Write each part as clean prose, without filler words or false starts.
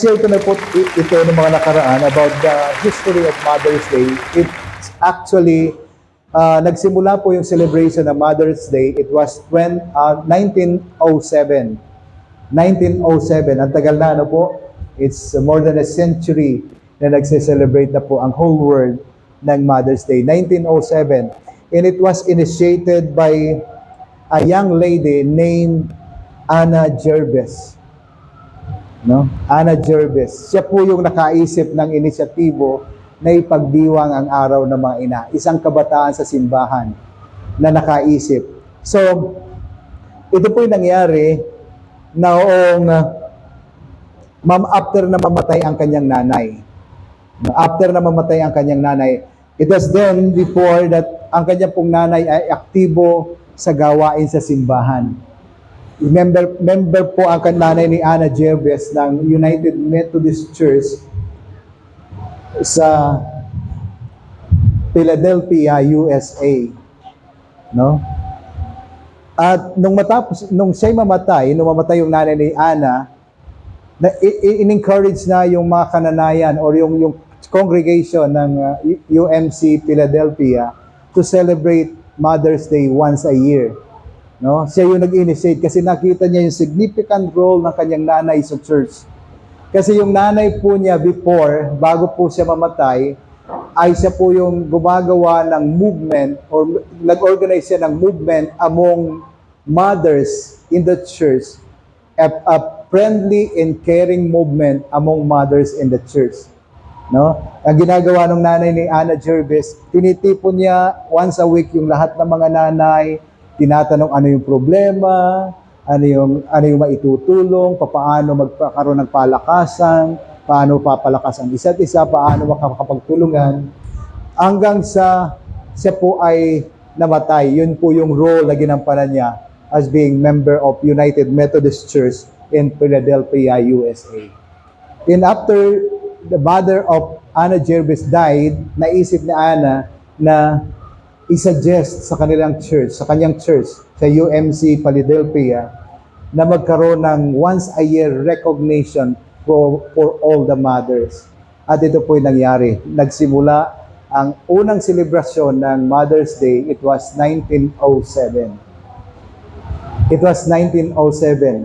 share ko na po ito ng mga nakaraan about the history of Mother's Day. It's actually, nagsimula po yung celebration ng Mother's Day. It was 1907. 1907, ang tagal na, ano po? It's more than a century na nagse-celebrate na po ang whole world ng Mother's Day. 1907. And it was initiated by a young lady named Anna Jervis. No? Anna Jervis. Siya po yung nakaisip ng inisyatibo na ipagdiwang ang araw ng mga ina. Isang kabataan sa simbahan na nakaisip. So, ito po yung nangyari noong after na mamatay ang kanyang nanay. After na mamatay ang kanyang nanay, it was then before that ang kanyang pong nanay ay aktibo sa gawain sa simbahan. Member po ang nanay ni Anna Jervis ng United Methodist Church sa Philadelphia, USA. No? At nung siya'y mamatay, nung mamatay yung nanay ni Anna, in-encourage na yung mga kananayan or yung congregation ng UMC Philadelphia to celebrate Mother's Day once a year. No? Siya yung nag-initiate kasi nakita niya yung significant role ng kanyang nanay sa church. Kasi yung nanay po niya before, bago po siya mamatay, ay siya po yung gumagawa ng movement or nag-organize siya ng movement among mothers in the church, a friendly and caring movement among mothers in the church. No? Ang ginagawa ng nanay ni Anna Jervis, tinitipon niya once a week yung lahat ng mga nanay, tinatanong ano yung problema, ano yung maitutulong, paano magkakaroon ng palakasan, paano papalakas ang isa't isa, paano makakapagtulungan, hanggang sa siya po ay namatay. Yun po yung role na ginampanan niya as being member of United Methodist Church in Philadelphia, USA. And after the mother of Anna Jervis died, naisip ni Anna na i-suggest sa kanyang church, sa UMC Philadelphia, na magkaroon ng once a year recognition for all the mothers. At ito po yung nangyari. Nagsimula ang unang selebrasyon ng Mother's Day, it was 1907. It was 1907.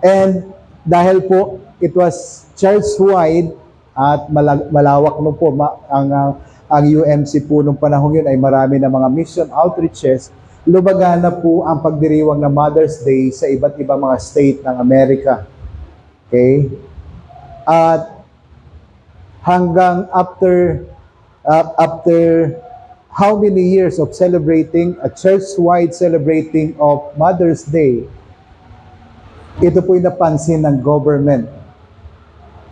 And dahil po it was church-wide at malawak no po ang UMC po nung panahon yun ay marami na mga mission outreaches, lumagan na po ang pagdiriwang ng Mother's Day sa iba't ibang mga state ng Amerika. Okay? At hanggang after how many years of celebrating, a church-wide celebrating of Mother's Day, ito po yung napansin ng government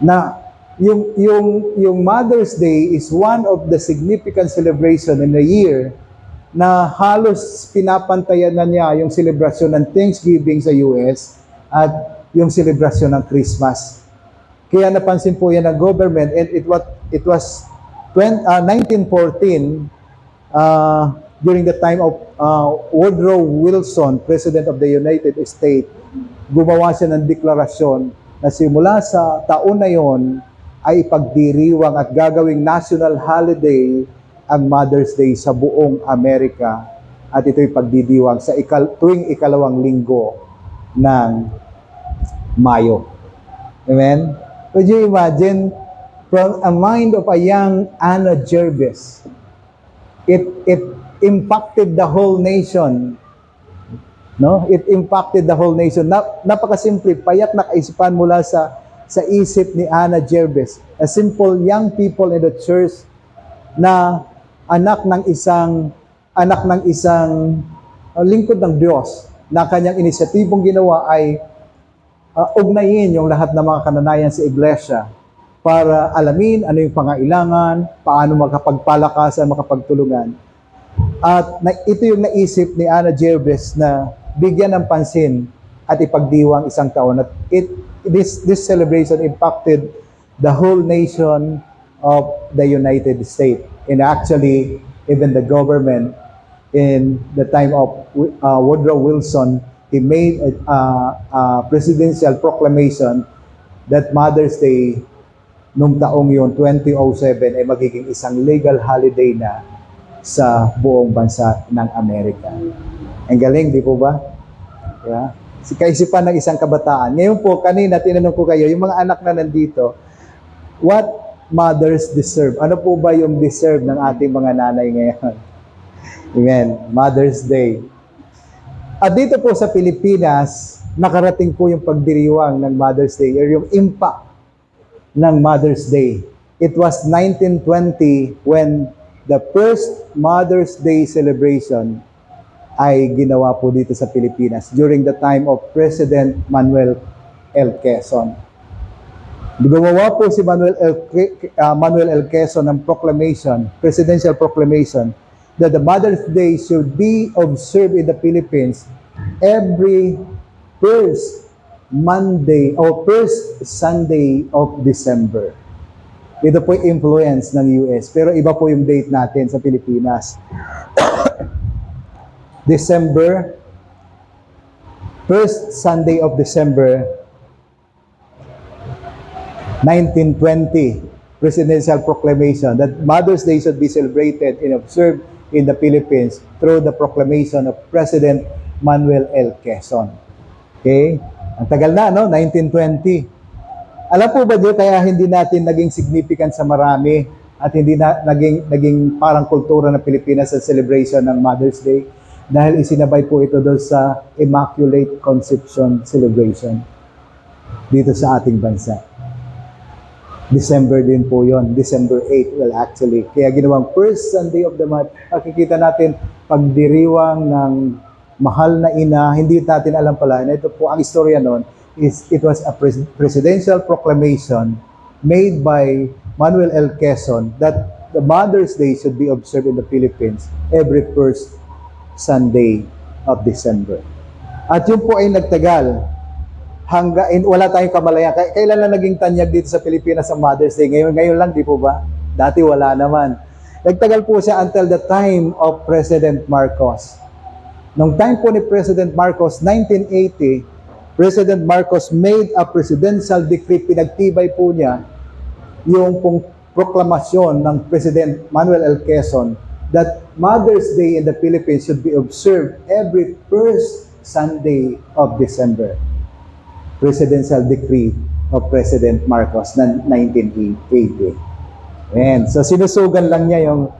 na yung Mother's Day is one of the significant celebration in a year na halos pinapantayan na niya yung celebration ng Thanksgiving sa US at yung celebration ng Christmas. Kaya napansin po yan ng government, and it was 1914 during the time of Woodrow Wilson, President of the United States. Gumawa siya ng deklarasyon na simula sa taon na yon ay ipagdiriwang at gagawing national holiday ang Mother's Day sa buong Amerika, at ito'y pagdidiwang sa tuwing ikalawang linggo ng Mayo. Amen? Could you imagine, from a mind of a young Anna Jervis, it impacted the whole nation. No? It impacted the whole nation. Napakasimple, payak na kaisipan mula sa isip ni Anna Jervis, a simple young people in the church na anak ng isang lingkod ng Diyos, na kanyang inisyatibong ginawa ay ugnayin yung lahat ng mga kananayan sa iglesia para alamin ano yung pangailangan, paano makapagpalakasan, makapagtulungan. At ito yung naisip ni Anna Jervis na bigyan ng pansin at ipagdiwang isang taon. At this celebration impacted the whole nation of the United States. And actually, even the government in the time of Woodrow Wilson, he made a presidential proclamation that Mother's Day nung taong yun, 2007, ay magiging isang legal holiday na sa buong bansa ng Amerika. Ang galing, di po ba? Yeah. Kaisipan ng isang kabataan. Ngayon po, kanina tinanong ko kayo, yung mga anak na nandito, what mothers deserve? Ano po ba yung deserve ng ating mga nanay ngayon? Amen. Mother's Day. At dito po sa Pilipinas, nakarating po yung pagdiriwang ng Mother's Day or yung impact ng Mother's Day. It was 1920 when the first Mother's Day celebration ay ginawa po dito sa Pilipinas during the time of President Manuel L. Quezon. Gumawa po si Manuel L. Quezon ng proclamation, presidential proclamation, that the Mother's Day should be observed in the Philippines every first Monday or first Sunday of December. Ito po yung influence ng US, pero iba po yung date natin sa Pilipinas. December, first Sunday of December, 1920, presidential proclamation that Mother's Day should be celebrated and observed in the Philippines through the proclamation of President Manuel L. Quezon. Okay? Ang tagal na, no? 1920. Alam po ba niyo kaya hindi natin naging significant sa marami at hindi na naging parang kultura ng Pilipinas sa celebration ng Mother's Day? Dahil isinabay po ito doon sa Immaculate Conception celebration dito sa ating bansa. December din po yon, December 8, well actually. Kaya ginawang first Sunday of the month, makikita natin pagdiriwang ng mahal na ina, hindi natin alam pala, na ito po ang istorya noon, it was a presidential proclamation made by Manuel L. Quezon that the Mother's Day should be observed in the Philippines every first Sunday of December. At yun po ay nagtagal wala tayong kamalayan. Kailan lang naging tanyag dito sa Pilipinas ang Mother's Day? Ngayon lang, di po ba? Dati wala naman. Nagtagal po siya until the time of President Marcos. Nung time po ni President Marcos, 1980, President Marcos made a presidential decree, pinagtibay po niya yung pong proklamasyon ng President Manuel L. Quezon that Mother's Day in the Philippines should be observed every first Sunday of December. Presidential decree of President Marcos na 1980. And so sinusugan lang niya yung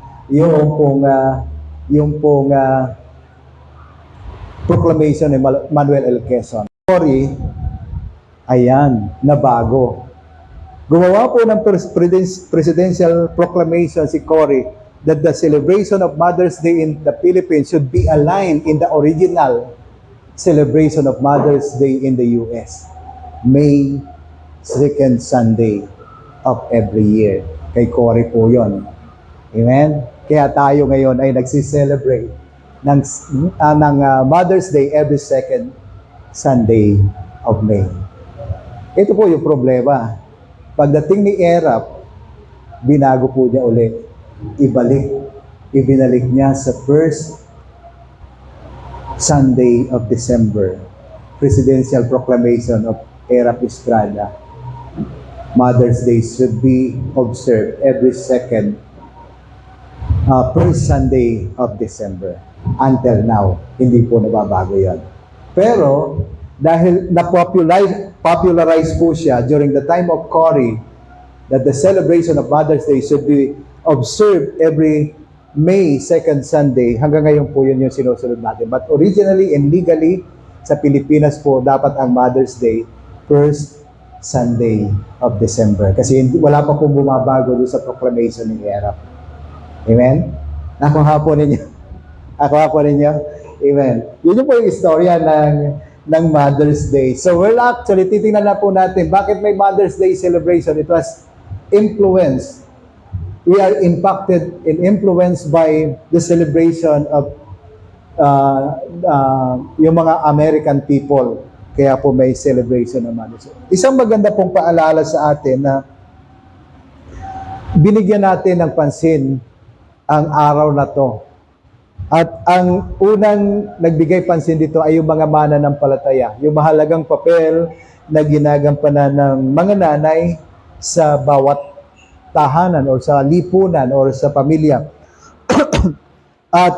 proclamation ni Manuel L. Quezon. Sorry, ayan, nabago. Gumawa po ng presidential proclamation si Cory that the celebration of Mother's Day in the Philippines should be aligned in the original celebration of Mother's Day in the US. May 2nd Sunday of every year. Kay Cory po yun. Amen? Kaya tayo ngayon ay nagsiselebrate ng Mother's Day every 2nd Sunday of May. Ito po yung problema. Pagdating ni Erap, binago po niya ulit. Ibinalik niya sa first Sunday of December. Presidential proclamation of Erap Estrada. Mother's Day should be observed every first Sunday of December. Until now, hindi po nababago yan. Pero, dahil na-popularize po siya during the time of Cory that the celebration of Mother's Day should be observed every May 2nd Sunday, hanggang ngayon po yun yung sinusunod natin. But originally and legally, sa Pilipinas po, dapat ang Mother's Day first Sunday of December. Kasi wala pa pong bumabago doon sa proclamation ni Erap. Amen? Nakuha po ninyo? Nakuha po ninyo? Amen. Yun po yung istorya ng Mother's Day. So, well, actually, titingnan na po natin, bakit may Mother's Day celebration? It was influenced. We are impacted and influenced by the celebration of yung mga American people. Kaya po may celebration ng Mother's Day. Isang maganda pong paalala sa atin na binigyan natin ng pansin ang araw na to. At ang unang nagbigay pansin dito ay yung mga mananampalataya. Yung mahalagang papel na ginagampanan ng mga nanay sa bawat tahanan o sa lipunan o sa pamilya. At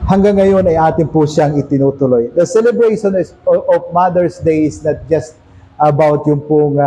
hanggang ngayon ay atin po siyang itinutuloy. The celebration of Mother's Day is not just about yung pong